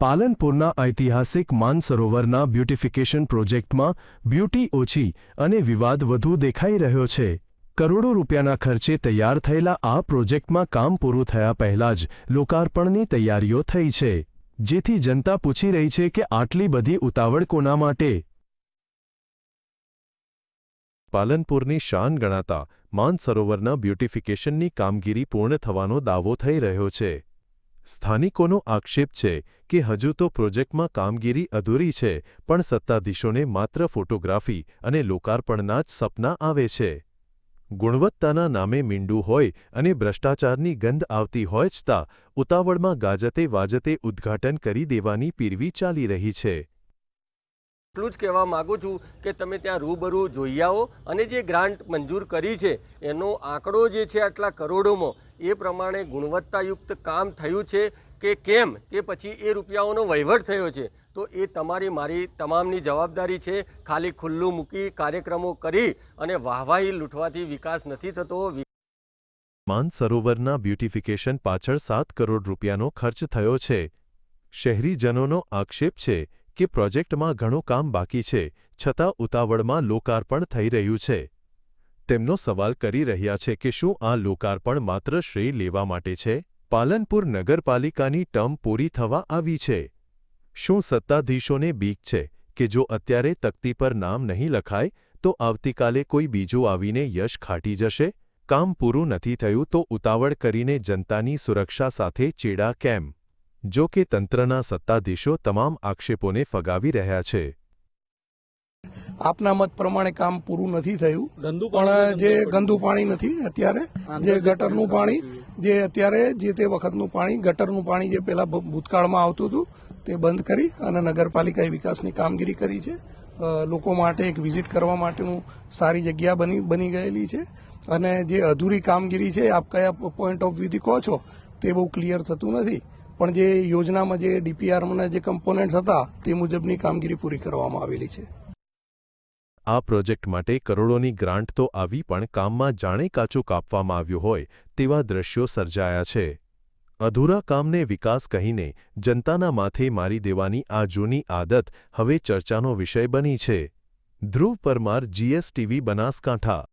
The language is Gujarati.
પાલનપુરના ઐતિહાસિક માનસરોવરના બ્યુટિફિકેશન પ્રોજેક્ટમાં બ્યુટી ઓછી અને વિવાદ વધુ દેખાઈ રહ્યો છે। કરોડો રૂપિયાના ખર્ચે તૈયાર થયેલા આ પ્રોજેક્ટમાં કામ પૂરું થયા પહેલા જ લોકાર્પણની તૈયારીઓ થઈ છે, જેથી જનતા પૂછી રહી છે કે આટલી બધી ઉતાવળ કોના માટે? પાલનપુરની શાન ગણાતા માનસરોવરના બ્યુટિફિકેશનની કામગીરી પૂર્ણ થવાનો દાવો થઈ રહ્યો છે। સ્થાનિકોનો આક્ષેપ છે કે હજુ તો પ્રોજેક્ટમાં કામગીરી અધૂરી છે, પણ સત્તાધીશોને માત્ર ફોટોગ્રાફી અને લોકાર્પણના જ સપના આવે છે। ગુણવત્તાના નામે મીંડું હોય અને ભ્રષ્ટાચારની ગંધ આવતી હોય છતાં ઉતાવળમાં ગાજતે વાજતે ઉદ્ઘાટન કરી દેવાની પીરવી ચાલી રહી છે। એટલું જ કહેવા માગું છું કે તમે ત્યાં રૂબરૂ જોઈ આવો અને જે ગ્રાન્ટ મંજૂર કરી છે એનો આંકડો જે છે આટલા કરોડોમાં એ પ્રમાણે ગુણવત્તાયુક્ત કામ થયું છે કે કેમ, કે પછી એ રૂપિયાઓનો વહીવટ થયો છે, તો એ તમારી મારી તમામની જવાબદારી છે। ખાલી ખુલ્લું મૂકી કાર્યક્રમો કરી અને વાહવાહી લૂંટવાથી વિકાસ નથી થતો। માનસરોવરના બ્યુટિફિકેશન પાછળ 7 કરોડ રૂપિયાનો ખર્ચ થયો છે। શહેરીજનોનો આક્ષેપ છે કે પ્રોજેક્ટમાં ઘણું કામ બાકી છે, છતાં ઉતાવળમાં લોકાર્પણ થઈ રહ્યું છે। તેમનો સવાલ કરી રહ્યા છે કે શું આ લોકાર્પણ માત્ર શ્રેય લેવા માટે છે? પાલનપુર નગરપાલિકાની ટર્મ પૂરી થવા આવી છે। શું સત્તાધીશોને બીક છે કે જો અત્યારે તકતી પર નામ નહીં લખાય તો આવતીકાલે કોઈ બીજું આવીને યશ ખાટી જશે? કામ પૂરું નથી થયું તો ઉતાવળ કરીને જનતાની સુરક્ષા સાથે ચેડા કેમ? જો કે તંત્રના સત્તાધીશો તમામ આક્ષેપોને ફગાવી રહ્યા છે। આપના મત પ્રમાણે કામ પૂરું નથી થયું, પણ જે ગંદુ પાણી નથી અત્યારે, જે ગટરનું પાણી, જે અત્યારે જે તે વખતનું પાણી, ગટરનું પાણી જે પહેલા ભૂતકાળમાં આવતું હતું તે બંધ કરી અને નગરપાલિકાએ વિકાસની કામગીરી કરી છે। લોકો માટે એક વિઝિટ કરવા માટેનું સારી જગ્યા બની ગયેલી છે અને જે અધૂરી કામગીરી છે આપ કયા પોઈન્ટ ઓફ વ્યૂથી કહો છો તે બહુ ક્લિયર થતું નથી, પણ જે યોજનામાં જે ડીપીઆરમાં જે કમ્પોનેન્ટ્સ હતા તે મુજબની કામગીરી પૂરી કરવામાં આવેલી છે। આ પ્રોજેક્ટ માટે કરોડોની ગ્રાન્ટ તો આવી પણ કામમાં જાણે કાચું કાપવામાં આવ્યું હોય તેવા દ્રશ્યો સર્જાયા છે। અધૂરા કામને વિકાસ કહીને જનતાના માથે મારી દેવાની આ જૂની આદત હવે ચર્ચાનો વિષય બની છે। ધ્રુવ પરમાર, GSTV, બનાસકાંઠા।